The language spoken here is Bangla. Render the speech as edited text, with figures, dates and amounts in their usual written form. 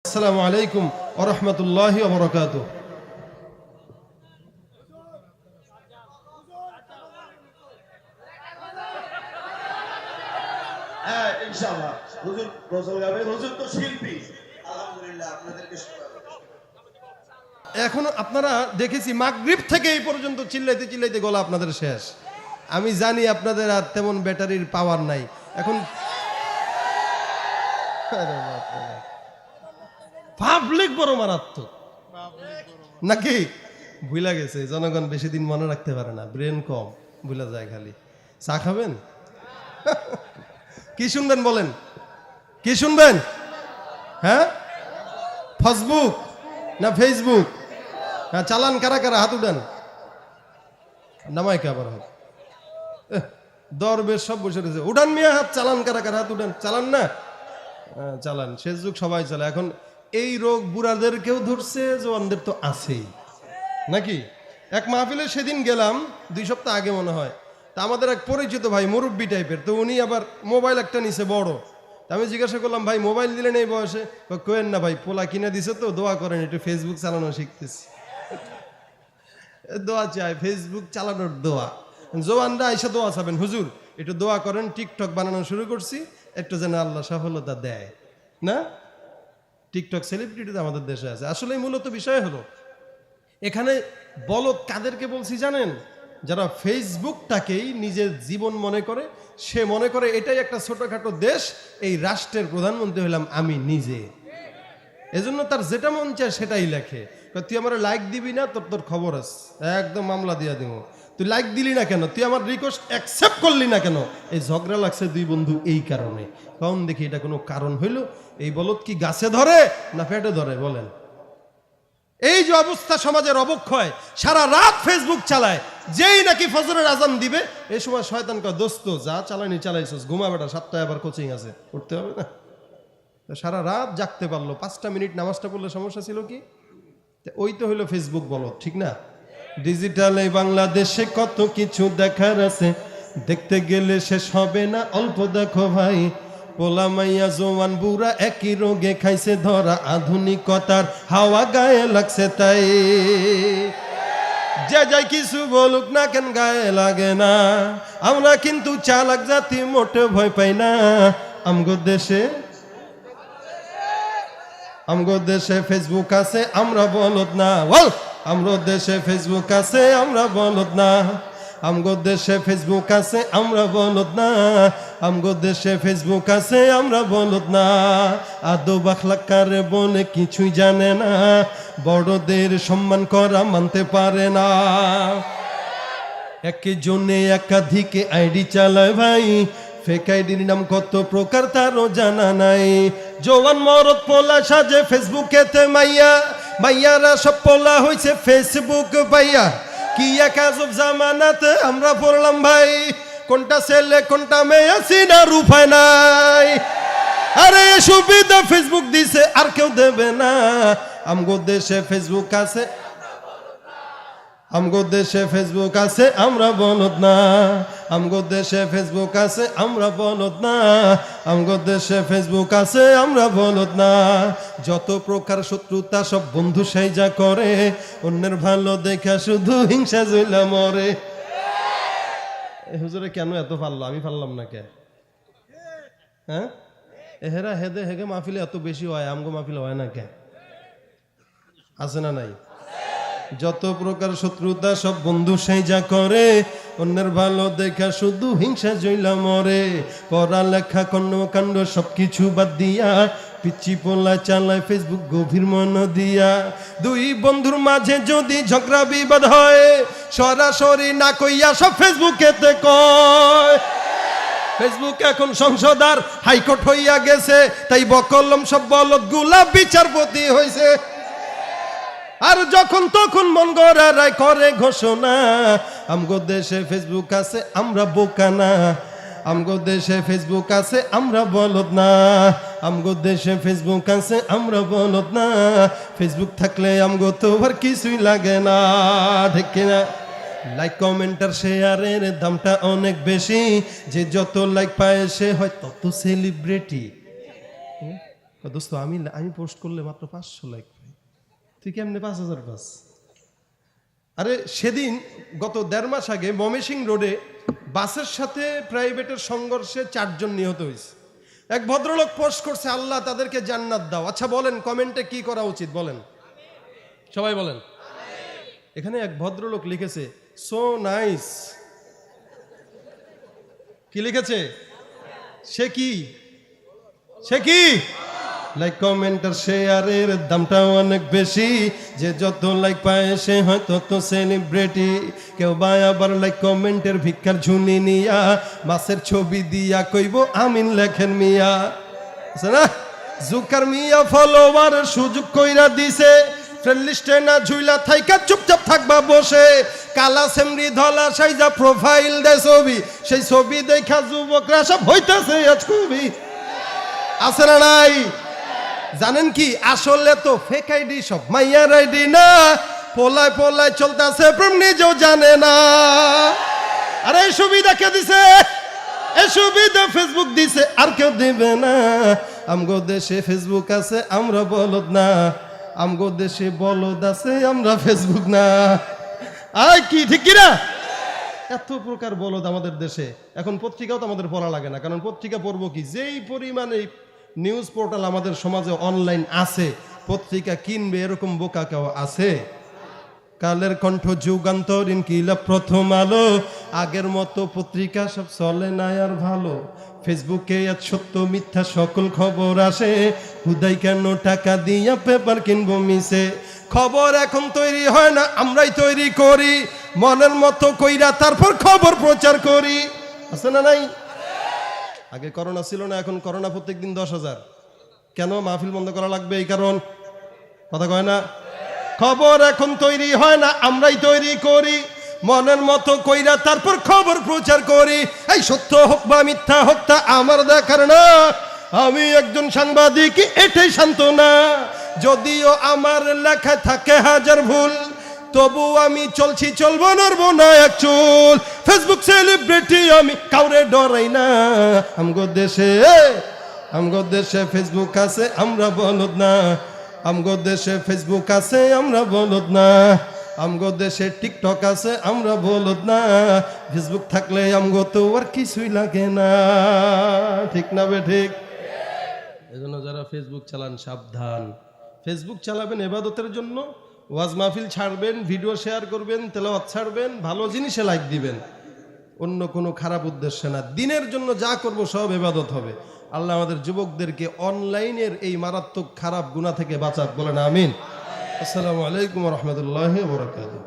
আসসালামু আলাইকুম ওয়া রাহমাতুল্লাহি ওয়া বারাকাতুহু। হ্যাঁ ইনশাআল্লাহ হুজুর গজল গাবে, হুজুর তো শিল্পী। আলহামদুলিল্লাহ আপনাদেরকে এখন আপনারা দেখেছি মাগরিব থেকে এই পর্যন্ত চিল্লাইতে চিল্লাইতে গলা আপনাদের শেষ। আমি জানি আপনাদের আর তেমন ব্যাটারির পাওয়ার নাই এখন। পাবলিক বড় মারাত্মক নাকি? ভুলা গেছে, জনগণ বেশি দিন মনে রাখতে পারে না, ব্রেন কম, ভুলা যায় খালি। চা খাবেন? কি শুনবেন বলেন, কি শুনবেন? হ্যাঁ, ফেসবুক না ফেসবুক? হ্যাঁ, চালান কারা কারা? হাত উঠান। নামাই কে আবার হাত? দরবেশ সব বসে রয়েছে, উঠান মিয়া হাত। চালান কারা কারা? হাত উঠান। চালান না? চালান। ফেসবুক সবাই চালায় এখন। এই রোগ বুড়াদেরকেও ধরছে, জওয়ানদের তো আছেই নাকি? এক মাহফিলে সেদিন গেলাম, 2 সপ্তাহ আগে মনে হয়। তা আমাদের এক পরিচিত ভাই, মুরব্বী টাইপের, তো উনি আবার মোবাইল একটা নিছে বড়। তা আমি জিজ্ঞাসা করলাম, ভাই মোবাইল দিলেন এই বয়সে? কোয়েন না ভাই, পোলা কিনে দিছে তো, দোয়া করেন, একটু ফেসবুক চালানো শিখতেছি। দোয়া চাই, ফেসবুক চালানোর দোয়া। জওয়ানরা আইসা দোয়া চাবেন, হুজুর একটু দোয়া করেন, টিকটক বানানো শুরু করছি, একটু যেন আল্লাহ সফলতা দেয়। না, টিকটক সেলিব্রিটি তো আমাদের দেশে আছে। আসলে মূলত বিষয় হলো, এখানে বলদ কাদেরকে বলছি জানেন? যারা ফেসবুকটাকেই নিজের জীবন মনে করে, সে মনে করে এটাই একটা ছোটখাটো দেশ, এই রাষ্ট্রের প্রধানমন্ত্রী হলাম আমি নিজে। এজন্য তার যেটা মন চায় সেটাই লেখে। তুই আমার লাইক দিবি না, তোর তোর খবর আছে, একদম মামলা দিয়া দিব। তুই লাইক দিলি না কেন? তুই আমার রিকোয়েস্ট অ্যাকসেপ্ট করলি না কেন? এই ঝগড়া লাগছে 2 বন্ধু এই কারণে। কখন দেখি এটা কোনো কারণ হইল? এই বলদ কি গাছে ধরে না পেটে ধরে বলেন? এই যে অবস্থা সমাজের অবক্ষয়, সারা রাত ফেসবুক চালায়, যেই নাকি ফজরের আজান দিবে এই সময় শয়তান কয়, দোস্ত যা চালানি চালাইছস, ঘুমা বেটা, 7টায় আবার কোচিং আছে, উঠতে হবে না? সারা রাত জাগতে পারলো, 5টা মিনিট নামাজটা পড়লে সমস্যা ছিল কি? ওই তো হইলো ফেসবুক বলদ, ঠিক না? ডিজিটাল এই বাংলাদেশে কত কিছু দেখার আছে, দেখতে গেলে শেষ হবে না, অল্প দেখো ভাই। পোলা মাইয়া জওয়ান বুড়া একই রোগে খাইছে ধরা, আধুনিকতার হাওয়া গায়ে লাগছে তাই। যে যাই কিছু বলুক না কেন গায়ে লাগে না, আমরা কিন্তু চালাক জাতি, মোটে ভয় পাই না। আমগো দেশে ফেসবুক আছে, আমরা বলদ না। বল, আমগো দেশে ফেসবুক আছে, আমরা বলদ না। আমগো দেশে ফেসবুক আছে, আমরা বলদ না। আমগো দেশে ফেসবুক আছে, আমরা বলদ না। আদো বাখলাকার বলে কিছুই জানে না, বড়দের সম্মান করা মানতে পারে না। একজনে একাধিক আইডি চালায় ভাই, ফেক আইডির নাম কত প্রকার তারও জানা নাই। জওয়ান মরদ পোলা সাজে ফেসবুকেতে মাইয়া, মাইয়ারা সব পোলা হইছে ফেসবুক পাইয়া। কি এক আজব জামানাতে আমরা পড়লাম ভাই, কোনটা ছেলে কোনটা মেয়ে চিনার উপায় নাই। আরে সুবিধা ফেসবুক দিছে, আর কেউ দেবে না। আমগো দেশে ফেসবুক আছে, আমগো দেশে ফেসবুক আছে, আমরা বলদ না। আমগো দেশে ফেসবুক আছে, আমরা বলদ না। আমগো দেশে ফেসবুক আছে, আমরা বলদ না। যত প্রকার শত্রুতা সব বন্ধু সাইজা করে, অন্যের ভালো দেখা শুধু হিংসা জইলা মরে। হুজুরে কেন এত পারলো, আমি পারলাম না কে? হ্যাঁ, এহেরা হেদে হেগে মাহফিলে এত বেশি হয়, আমগো মাহফিলে হয় না কে? আছে না নাই? যত প্রকার শত্রুতা সব বন্ধু সাইজা করে, অন্যের ভালো দেখা শুধু হিংসা জইলা মরে। পড়ালেখা কর্মকাণ্ড সবকিছু বাদ দিয়া, পিচ্ছি পোলা চালায় ফেসবুক গভীর মন দিয়া। 2 বন্ধুর মাঝে যদি ঝগড়া বিবাদ হয়, সরাসরি না কইয়া সব ফেসবুকেতে কয়। ফেসবুক এখন সংসদ আর হাইকোর্ট হইয়া গেছে, তাই বকলম সব বলদ গুলা বিচারপতি হইছে। আর যখন তখন মন গড়া রায় করে ঘোষণা, আমগো দেশে ফেসবুক আছে, আমরা বোকা না। আমগো দেশে ফেসবুক আছে, আমরা বলদ না। আমগো দেশে ফেসবুক আছে, আমরা বলদ না। ফেসবুক থাকলে আমগো তো আর কিছুই লাগে না, ঠিক না? লাইক কমেন্ট আর শেয়ারের দামটা অনেক বেশি, যে যত লাইক পায় সে হয় তত সেলিব্রিটি। দোস্ত আমি পোস্ট করলে মাত্র 500 লাইক পাই, তুই কেমনে 5000 পাস? আরে সেদিন গত 1.5 মাস আগে ময়মনসিংহ রোডে বাসের সাথে প্রাইভেটের সংঘর্ষে 4 জন নিহত হয়েছে। এক ভদ্রলোক পোস্ট করছে, আল্লাহ তাদেরকে জান্নাত দাও। আচ্ছা বলেন কমেন্টে কি করা উচিত বলেন, সবাই বলেন। এখানে এক ভদ্রলোক লিখেছে সো নাইস। কি লিখেছে? সে কি লাইক কমেন্ট আর শেয়ারের দামটা অনেক বেশি, যে যত লাইক পায় সে হয় তত সেলিব্রিটি। কেউ বা আবার লাইক কমেন্টের ভিক্ষার ঝুনি নিয়া মাছের ছবি দিয়া কইব আমিন লেখেন মিয়া। আছে না, জুকার মিয়া ফলোয়ার সুযোগ কইরা দিছে, ফ্রেন্ড লিস্টে না ঝুইলা থাইকা চুপচাপ থাকবা বসে। কালা সেমরি ধলা সাইজা প্রোফাইল দেয় ছবি, সেই ছবি দেখা যুবকরা সব হইতাছে আজ খুবই। আছে না নাই? জানেন কি, আসলে তো ফেক আইডি সব মাইয়ার আইডি না, পোলায় চলতেছে প্রেম নিজেও জানে না। আরে এই সুবিধা কে দিছে? এই সুবিধা ফেসবুক দিছে, আর কেউ দিবে না। আমগো দেশে ফেসবুক আছে, আমরা বলদ না। আমগো দেশে বলদ আছে, আমরা ফেসবুক না। আয় কি ঠিক কিনা? এত প্রকার বলদ আমাদের দেশে। এখন পত্রিকাও তো আমাদের পড়া লাগে না, কারণ পত্রিকা পড়বো কি, যেই পরিমাণে নিউজ পোর্টাল আমাদের সমাজে অনলাইন আছে, পত্রিকা কিনবে এরকম বোকা কেউ আছে? কালের কণ্ঠ, যুগান্তর, ইনকিলাব, প্রথম আলো, আগের মতো পত্রিকা সব চলে না আর ভালো। ফেসবুকে আজ সত্য মিথ্যা সকল খবর আসে, হুদাই কেন টাকা দিয়া পেপার কিনবো মিশে। খবর এখন তৈরি হয় না, আমরাই তৈরি করি, মনের মতো কইরা তারপর খবর প্রচার করি। আছে না নাই? আগে করোনা ছিল না, এখন করোনা প্রত্যেকদিন 10,000। কেন? মাহফিল বন্ধ করা লাগবে এই কারণ। কথা কয় না? খবর এখন তৈরি হয় না, আমরাই তৈরি করি, মনের মতো কইরা তারপর খবর প্রচার করি। এই সত্য হোক বা মিথ্যা হোক তা আমার দেখার না, আমি একজন সাংবাদিক, এটাই সান্ত্বনা। যদিও আমার লেখায় থাকে হাজার ভুল, তবু আমি চলছি, চলবো, নড়বো না এক চুল। ফেসবুক সেলিব্রিটি আমি, কাউরে ডরাই না। আমগো দেশে ফেসবুক আছে, আমরা বলদ না। আমগো দেশে ফেসবুক আছে, আমরা বলদ না। আমগো দেশে টিকটক আছে, আমরা বলদ না। ফেসবুক থাকলে আমগো তো আর কিছুই লাগে না। ঠিক না বে ঠিক? এজন্য যারা ফেসবুক চালান সাবধান। ফেসবুক চালাবেন ইবাদতের জন্য, ওয়াজ মাহফিল ছাড়বেন, ভিডিও শেয়ার করবেন, তেলাওয়াত ছাড়বেন, ভালো জিনিসে লাইক দিবেন, অন্য কোনো খারাপ উদ্দেশ্যে না। দিনের জন্য যা করব সব ইবাদত হবে। আল্লাহ আমাদের যুবকদেরকে অনলাইনের এই মারাত্মক খারাপ গুনাহ থেকে বাঁচাক, বলেন আমিন। আসসালামু আলাইকুম ওয়া রাহমাতুল্লাহি ওয়া বারাকাতুহু।